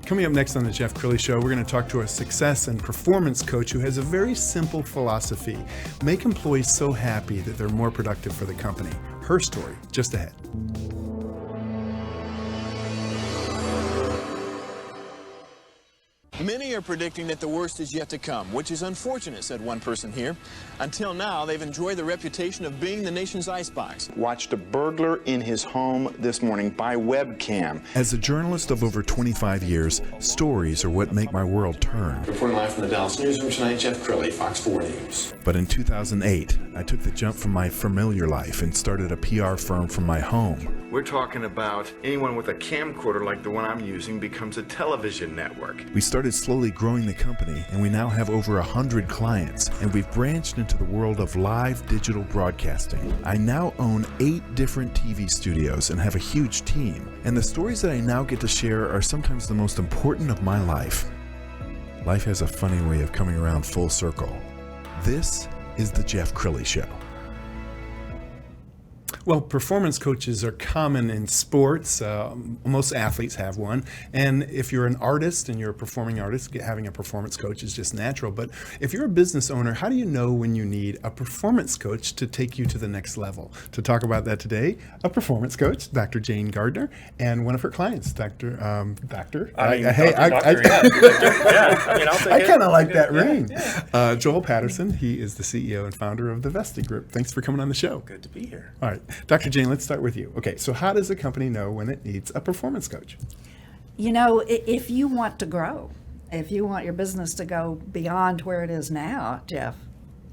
Coming up next on the Jeff Crilley Show, we're going to talk to a success and performance coach who has a very simple philosophy: make employees so happy that they're more productive for the company. Her story, just ahead. Many are predicting that the worst is yet to come, which is unfortunate, said one person here. Until now, they've enjoyed the reputation of being the nation's icebox. Watched a burglar in his home this morning by webcam. As a journalist of over 25 years, stories are what make my world turn. Reporting live from the Dallas newsroom tonight, Jeff Crilley, Fox 4 News. But in 2008, I took the jump from my familiar life and started a PR firm from my home. We're talking about anyone with a camcorder like the one I'm using becomes a television network. We started slowly growing the company, and we now have over 100 clients, and we've branched into the world of live digital broadcasting. I now own 8 different TV studios and have a huge team, and the stories that I now get to share are sometimes the most important of my life. Life has a funny way of coming around full circle. This is the Jeff Crilley Show. Well, performance coaches are common in sports. Most athletes have one. And if you're an artist and you're a performing artist, having a performance coach is just natural. But if you're a business owner, how do you know when you need a performance coach to take you to the next level? To talk about that today, a performance coach, Dr. Jayne Gardner, and one of her clients, Doctor. I'll take it. I kind of like that ring. Yeah. Joel Patterson, he is the CEO and founder of the Vesti Group. Thanks for coming on the show. Good to be here. All right. Dr. Jayne, let's start with you. Okay, so how does a company know when it needs a performance coach? You know, if you want to grow, if you want your business to go beyond where it is now, Jeff,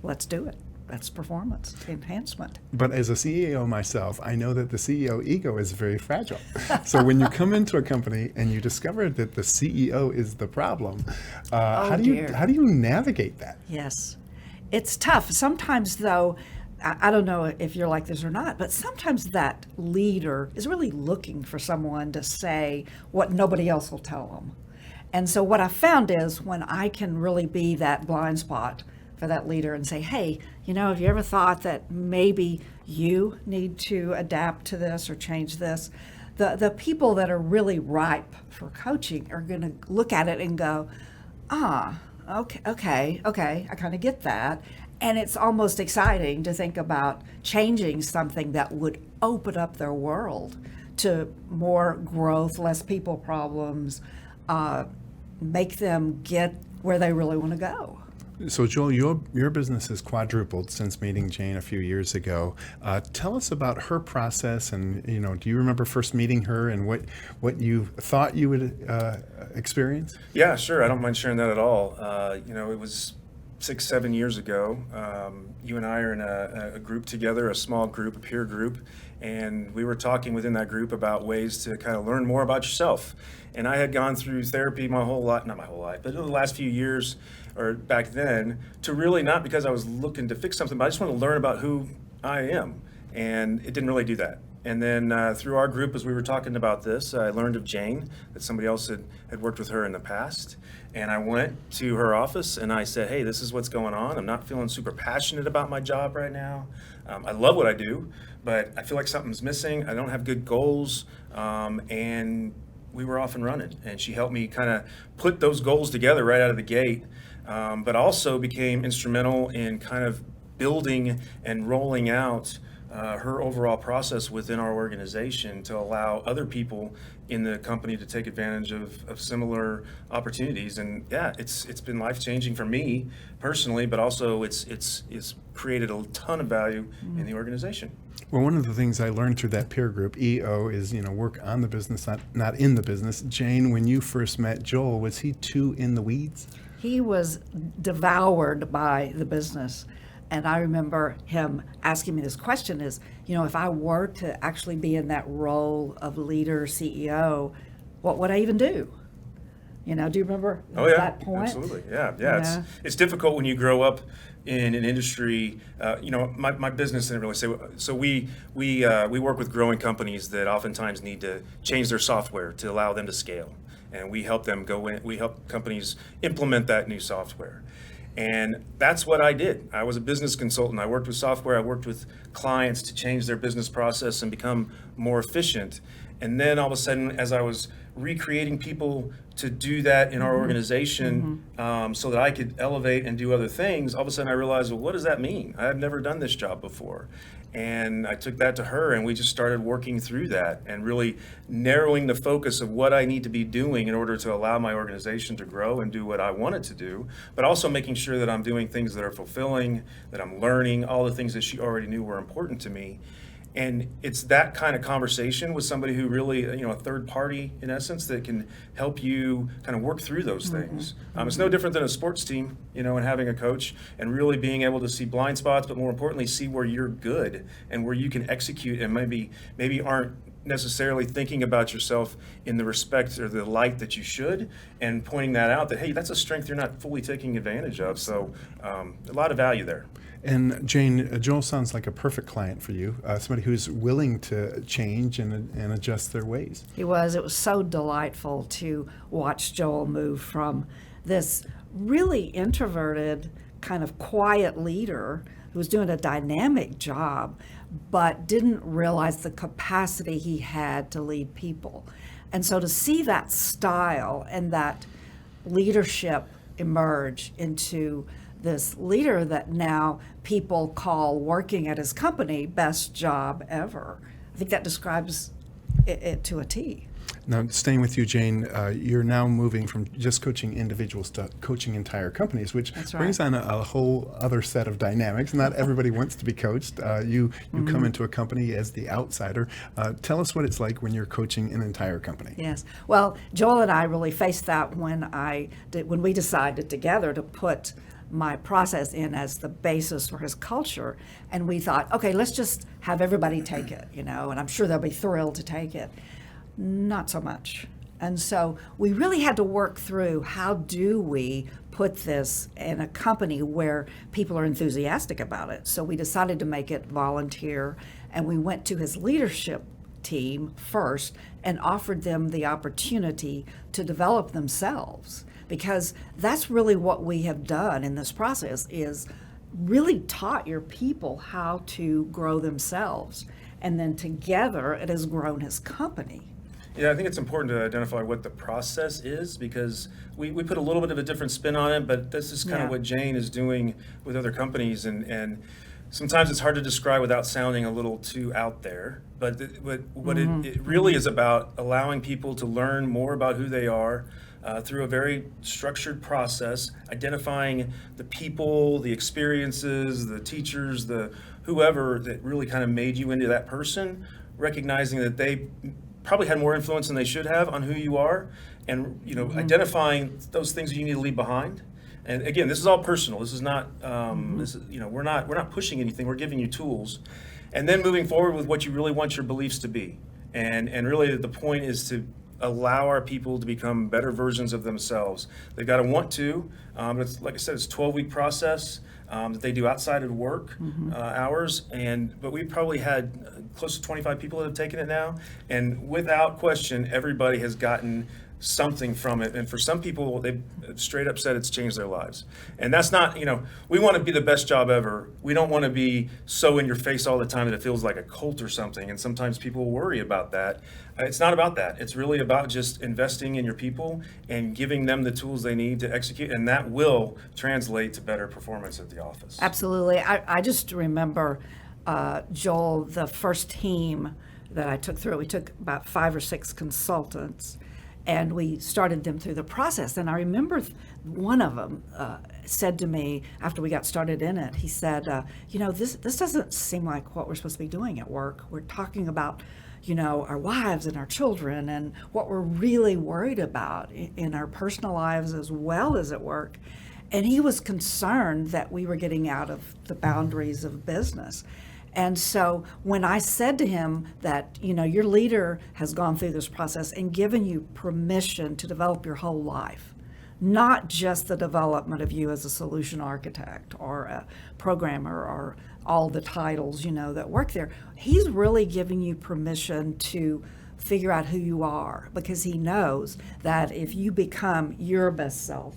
let's do it. That's performance enhancement. But as a CEO myself, I know that the CEO ego is very fragile. So when you come into a company and you discover that the CEO is the problem, how do you navigate that? Yes, it's tough. Sometimes, though, I don't know if you're like this or not, but sometimes that leader is really looking for someone to say what nobody else will tell them. And so what I found is when I can really be that blind spot for that leader and say, hey, you know, have you ever thought that maybe you need to adapt to this or change this? The people that are really ripe for coaching are going to look at it and go, okay, I kind of get that. And it's almost exciting to think about changing something that would open up their world to more growth, less people problems, make them get where they really want to go. So Joel, your business has quadrupled since meeting Jayne a few years ago. Tell us about her process, and do you remember first meeting her and what you thought you would experience? Yeah, sure. I don't mind sharing that at all. It was 6-7 years ago. You and I are in a group together, a small group, a peer group, and we were talking within that group about ways to kind of learn more about yourself. And I had gone through therapy not my whole life, but in the last few years, or back then, to really not because I was looking to fix something, but I just wanted to learn about who I am. And it didn't really do that. And then through our group, as we were talking about this, I learned of Jayne, that somebody else had worked with her in the past. And I went to her office and I said, hey, this is what's going on. I'm not feeling super passionate about my job right now. I love what I do, but I feel like something's missing. I don't have good goals. And we were off and running. And she helped me kind of put those goals together right out of the gate, but also became instrumental in kind of building and rolling out her overall process within our organization to allow other people in the company to take advantage of similar opportunities. And yeah, it's been life-changing for me personally, but also it's created a ton of value in the organization. Well, one of the things I learned through that peer group, EO, is work on the business, not in the business. Jayne, when you first met Joel, was he too in the weeds? He was devoured by the business. And I remember him asking me this question is, if I were to actually be in that role of leader, CEO, what would I even do? Do you remember that point? Absolutely. Yeah. It's difficult when you grow up in an industry. My business didn't really say. So we work with growing companies that oftentimes need to change their software to allow them to scale, and we help them go in. We help companies implement that new software. And that's what I did. I was a business consultant. I worked with software. I worked with clients to change their business process and become more efficient. And then all of a sudden, as I was recreating people to do that in our organization, so that I could elevate and do other things, all of a sudden I realized, well, what does that mean? I've never done this job before. And I took that to her, and we just started working through that and really narrowing the focus of what I need to be doing in order to allow my organization to grow and do what I want it to do, but also making sure that I'm doing things that are fulfilling, that I'm learning, all the things that she already knew were important to me. And it's that kind of conversation with somebody who really, a third party in essence, that can help you kind of work through those things. It's no different than a sports team, and having a coach and really being able to see blind spots, but more importantly, see where you're good and where you can execute and maybe aren't necessarily thinking about yourself in the respect or the light that you should, and pointing that out that, hey, that's a strength you're not fully taking advantage of. So a lot of value there. And Jayne, Joel sounds like a perfect client for you, somebody who's willing to change and adjust their ways. He was. It was so delightful to watch Joel move from this really introverted, kind of quiet leader who was doing a dynamic job, but didn't realize the capacity he had to lead people. And so to see that style and that leadership emerge into this leader that now people call working at his company best job ever, I think that describes it to a T. Now, staying with you, Jayne, you're now moving from just coaching individuals to coaching entire companies, which brings on a whole other set of dynamics. Not everybody wants to be coached. You come into a company as the outsider. Tell us what it's like when you're coaching an entire company. Yes. Well, Joel and I really faced that when we decided together to put my process in as the basis for his culture. And we thought, okay, let's just have everybody take it, and I'm sure they'll be thrilled to take it. Not so much. And so we really had to work through, how do we put this in a company where people are enthusiastic about it? So we decided to make it volunteer, and we went to his leadership team first and offered them the opportunity to develop themselves, because that's really what we have done in this process, is really taught your people how to grow themselves. And then together it has grown his company. Yeah, I think it's important to identify what the process is, because we put a little bit of a different spin on it, but this is kind of what Jayne is doing with other companies. And sometimes it's hard to describe without sounding a little too out there. But what it really is about allowing people to learn more about who they are, through a very structured process, identifying the people, the experiences, the teachers, the whoever that really kind of made you into that person, recognizing that they probably had more influence than they should have on who you are, and identifying those things you need to leave behind. And again, this is all personal. This is not we're not pushing anything. We're giving you tools, and then moving forward with what you really want your beliefs to be. And really the point is to allow our people to become better versions of themselves. They've got to want to. It's, like I said, it's a 12-week process that they do outside of work hours. But we've probably had close to 25 people that have taken it now. And without question, everybody has gotten something from it. And for some people, they've straight up said it's changed their lives. And that's not, we want to be the best job ever. We don't want to be so in your face all the time that it feels like a cult or something. And sometimes people worry about that. It's not about that. It's really about just investing in your people and giving them the tools they need to execute. And that will translate to better performance at the office. Absolutely. I just remember, Joel, the first team that I took through, we took about 5 or 6 consultants, and we started them through the process. And I remember one of them said to me after we got started in it, he said, this doesn't seem like what we're supposed to be doing at work. We're talking about, our wives and our children and what we're really worried about in our personal lives as well as at work. And he was concerned that we were getting out of the boundaries of business. And so when I said to him that, your leader has gone through this process and given you permission to develop your whole life, not just the development of you as a solution architect or a programmer or all the titles, that work there, he's really giving you permission to figure out who you are, because he knows that if you become your best self,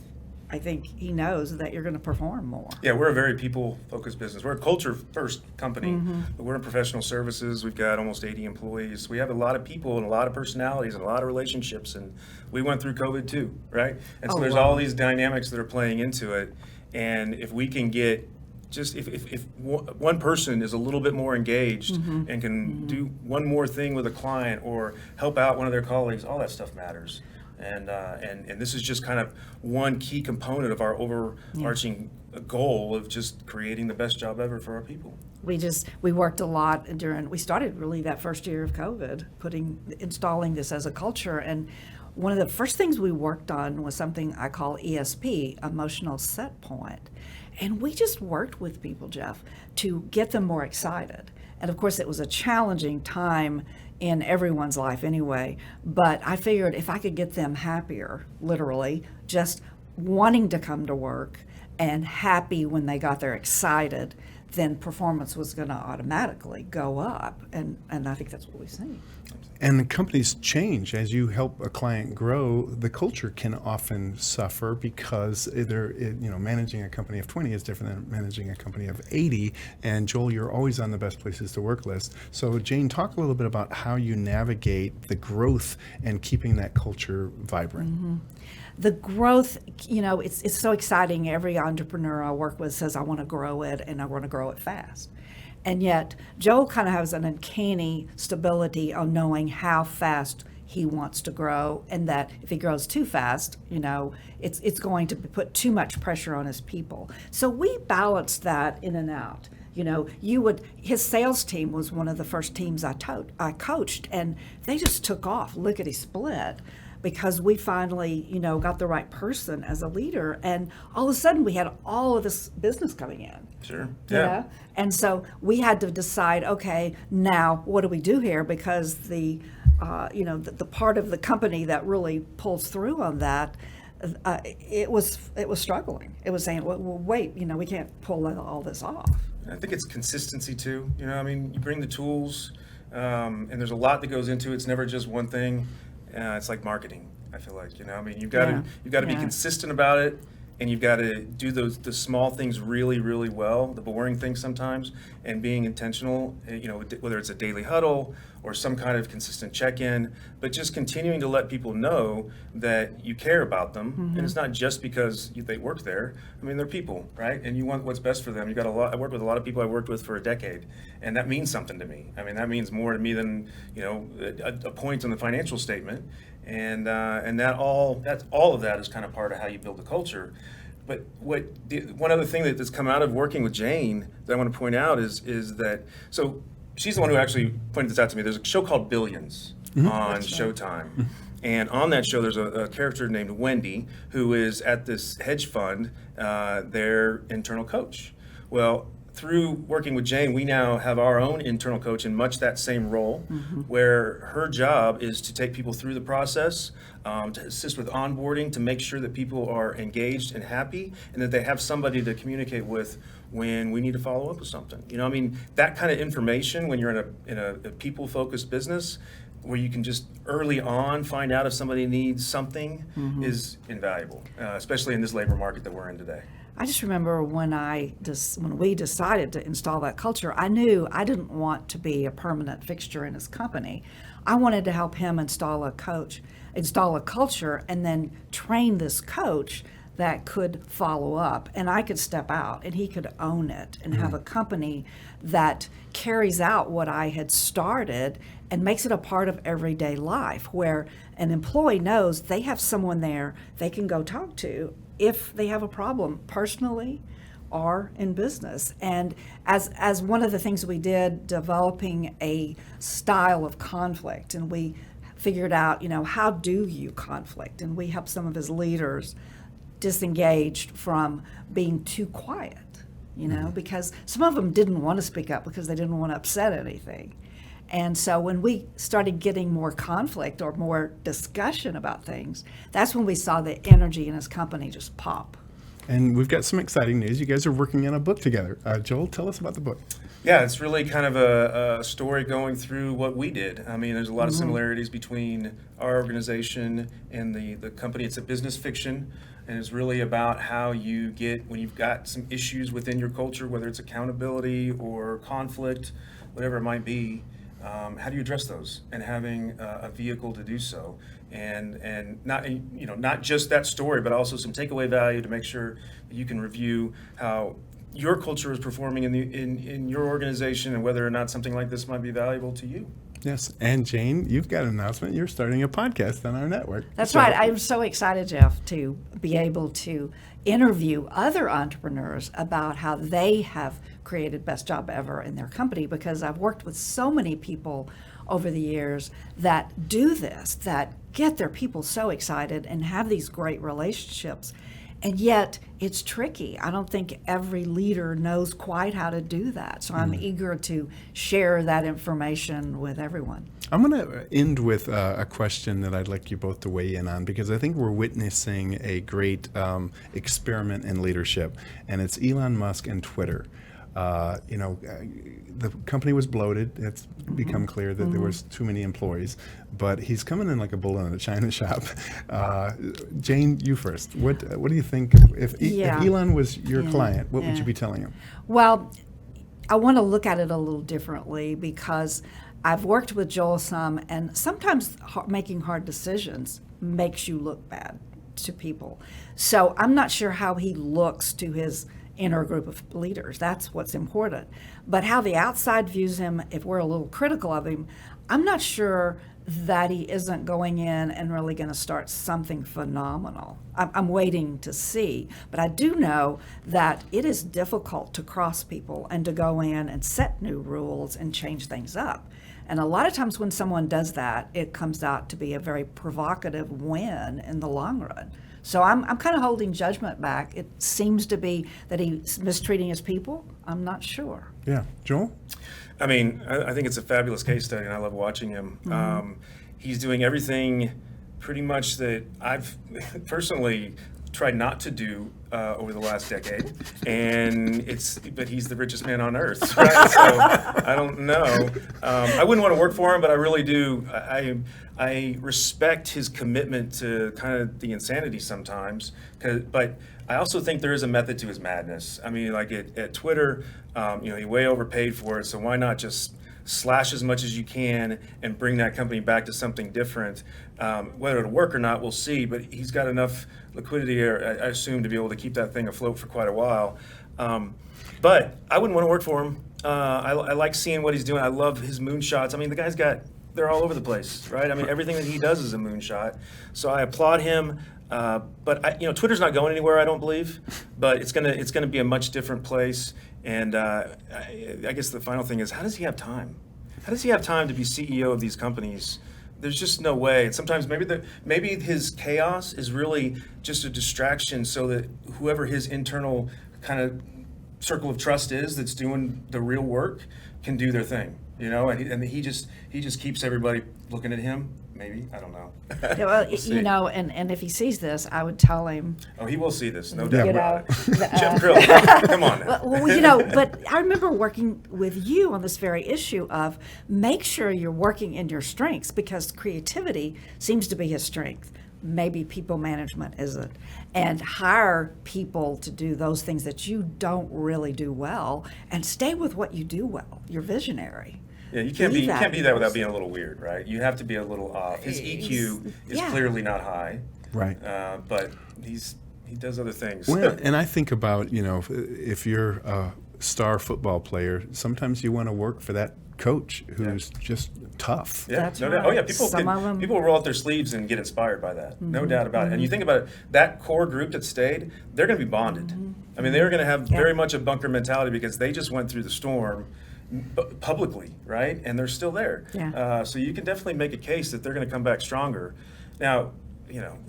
I think he knows that you're going to perform more. Yeah, we're a very people-focused business. We're a culture-first company, but we're in professional services. We've got almost 80 employees. We have a lot of people and a lot of personalities and a lot of relationships, and we went through COVID too, right? And so there's all these dynamics that are playing into it, and if we can get just if one person is a little bit more engaged and can do one more thing with a client or help out one of their colleagues, all that stuff matters. And this is just kind of one key component of our overarching goal of just creating the best job ever for our people. We worked a lot we started really that first year of COVID, installing this as a culture. And one of the first things we worked on was something I call ESP, emotional set point. And we just worked with people, Jeff, to get them more excited. And of course, it was a challenging time in everyone's life anyway, but I figured if I could get them happier, literally, just wanting to come to work and happy when they got there, excited, then performance was going to automatically go up. And I think that's what we've seen. And the companies change as you help a client grow. The culture can often suffer because managing a company of 20 is different than managing a company of 80. And Joel, you're always on the best places to work list. So Jayne, talk a little bit about how you navigate the growth and keeping that culture vibrant. The growth, it's so exciting. Every entrepreneur I work with says, I want to grow it and I want to grow it fast. And yet, Joel kind of has an uncanny stability on knowing how fast he wants to grow, and that if he grows too fast, it's going to put too much pressure on his people. So we balance that in and out. His sales team was one of the first teams I coached, and they just took off, lickety split, because we finally, got the right person as a leader, and all of a sudden we had all of this business coming in. Sure. Yeah. And so we had to decide, okay, now what do we do here? Because the part of the company that really pulls through on that, it was struggling. It was saying, well, wait, we can't pull all this off. I think it's consistency too. You bring the tools, and there's a lot that goes into it. It's never just one thing. It's like marketing, I feel like, you've got to be consistent about it, and you've got to do the small things really, really well, the boring things sometimes, and being intentional, whether it's a daily huddle or some kind of consistent check-in, but just continuing to let people know that you care about them. And it's not just because they work there. They're people, right? And you want what's best for them. I work with a lot of people I worked with for a decade, and that means something to me. That means more to me than, a point on the financial statement. And all of that is kind of part of how you build a culture. But one other thing that's come out of working with Jayne that I want to point out is that, so she's the one who actually pointed this out to me. There's a show called Billions on Showtime. And on that show, there's a character named Wendy who is at this hedge fund, their internal coach. Well, through working with Jayne, we now have our own internal coach in much that same role, where her job is to take people through the process, to assist with onboarding, to make sure that people are engaged and happy, and that they have somebody to communicate with when we need to follow up with something. That kind of information when you're in a people-focused business, where you can just early on find out if somebody needs something, is invaluable, especially in this labor market that we're in today. I just remember when we decided to install that culture, I knew I didn't want to be a permanent fixture in his company. I wanted to help him install a culture, and then train this coach that could follow up, and I could step out and he could own it and have a company that carries out what I had started and makes it a part of everyday life, where an employee knows they have someone there they can go talk to if they have a problem personally or in business. And as one of the things we did, developing a style of conflict, and we figured out, how do you conflict? And we helped some of his leaders disengaged from being too quiet, because some of them didn't want to speak up because they didn't want to upset anything. And so when we started getting more conflict or more discussion about things, that's when we saw the energy in his company just pop. And we've got some exciting news. You guys are working on a book together. Joel, tell us about the book. Yeah, it's really kind of a story going through what we did. There's a lot of similarities between our organization and the company. It's a business fiction and it's really about how you get, when you've got some issues within your culture, whether it's accountability or conflict, whatever it might be, how do you address those, and having a vehicle to do so, and not, not just that story, but also some takeaway value to make sure that you can review how your culture is performing in your organization, and whether or not something like this might be valuable to you. Yes, and Jayne, you've got an announcement. You're starting a podcast on our network. That's right. I'm so excited, Jeff, to be able to interview other entrepreneurs about how they have created best job ever in their company, because I've worked with so many people over the years that do this, that get their people so excited and have these great relationships. And yet it's tricky. I don't think every leader knows quite how to do that. So I'm eager to share that information with everyone. I'm going to end with a question that I'd like you both to weigh in on, because I think we're witnessing a great experiment in leadership, and it's Elon Musk and Twitter. The company was bloated. It's become clear that there was too many employees, but he's coming in like a bull in a china shop. Jayne, you first. What do you think if Elon was your client? What would you be telling him? Well, I want to look at it a little differently, because I've worked with Joel some, and sometimes making hard decisions makes you look bad to people. So I'm not sure how he looks to his inner group of leaders. That's what's important. But how the outside views him, if we're a little critical of him, I'm not sure that he isn't going in and really going to start something phenomenal. I'm waiting to see. But I do know that it is difficult to cross people and to go in and set new rules and change things up. And a lot of times when someone does that, it comes out to be a very provocative win in the long run. So I'm kind of holding judgment back. It seems to be that he's mistreating his people. I'm not sure. Yeah. Joel? I mean, I think it's a fabulous case study, and I love watching him. He's doing everything pretty much that I've personally tried not to do over the last decade, but he's the richest man on earth, right? So I don't know. I wouldn't want to work for him, but I really do. I respect his commitment to kind of the insanity sometimes, but I also think there is a method to his madness. I mean, like at Twitter, he way overpaid for it, so why not just slash as much as you can and bring that company back to something different. Whether it'll work or not, we'll see, but he's got enough liquidity, I assume, to be able to keep that thing afloat for quite a while. But I wouldn't want to work for him. I like seeing what he's doing. I love his moonshots. I mean, the guy's they're all over the place, right? I mean, everything that he does is a moonshot. So I applaud him. But Twitter's not going anywhere, I don't believe. But it's gonna be a much different place. And I guess the final thing is, how does he have time? How does he have time to be CEO of these companies? There's just no way. And sometimes maybe his chaos is really just a distraction, so that whoever his internal kind of circle of trust is that's doing the real work can do their thing. And he just keeps everybody looking at him. Maybe, I don't know. Yeah, well, and if he sees this, I would tell him. Oh, he will see this, no doubt about it. Jim Crilley, come on now. Well, but I remember working with you on this very issue of make sure you're working in your strengths, because creativity seems to be his strength. Maybe people management isn't. And hire people to do those things that you don't really do well, and stay with what you do well. You're visionary. Yeah, you can't be that without being a little weird, right? You have to be a little off. His EQ is clearly not high, right? But he does other things. Well, and I think about if you're a star football player, sometimes you want to work for that coach who's just tough. Yeah, That's no right. doubt. Oh yeah, people roll up their sleeves and get inspired by that. No doubt about it. And you think about it, that core group that stayed, they're going to be bonded. I mean, they're going to have very much a bunker mentality, because they just went through the storm publicly, right? And they're still there. Yeah. So you can definitely make a case that they're going to come back stronger. Now,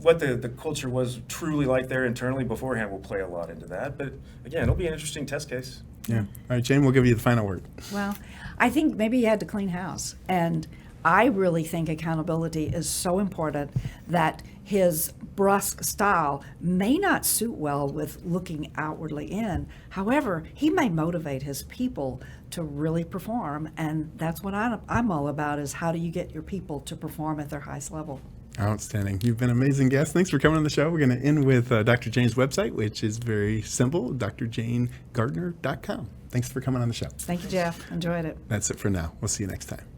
what the culture was truly like there internally beforehand will play a lot into that. But again, it'll be an interesting test case. Yeah. All right, Jayne, we'll give you the final word. Well, I think maybe he had to clean house. And I really think accountability is so important that his brusque style may not suit well with looking outwardly in. However, he may motivate his people to really perform. And that's what I'm all about, is how do you get your people to perform at their highest level? Outstanding. You've been an amazing guest. Thanks for coming on the show. We're going to end with Dr. Jayne's website, which is very simple, drjaynegardner.com. Thanks for coming on the show. Thank you, Jeff. Enjoyed it. That's it for now. We'll see you next time.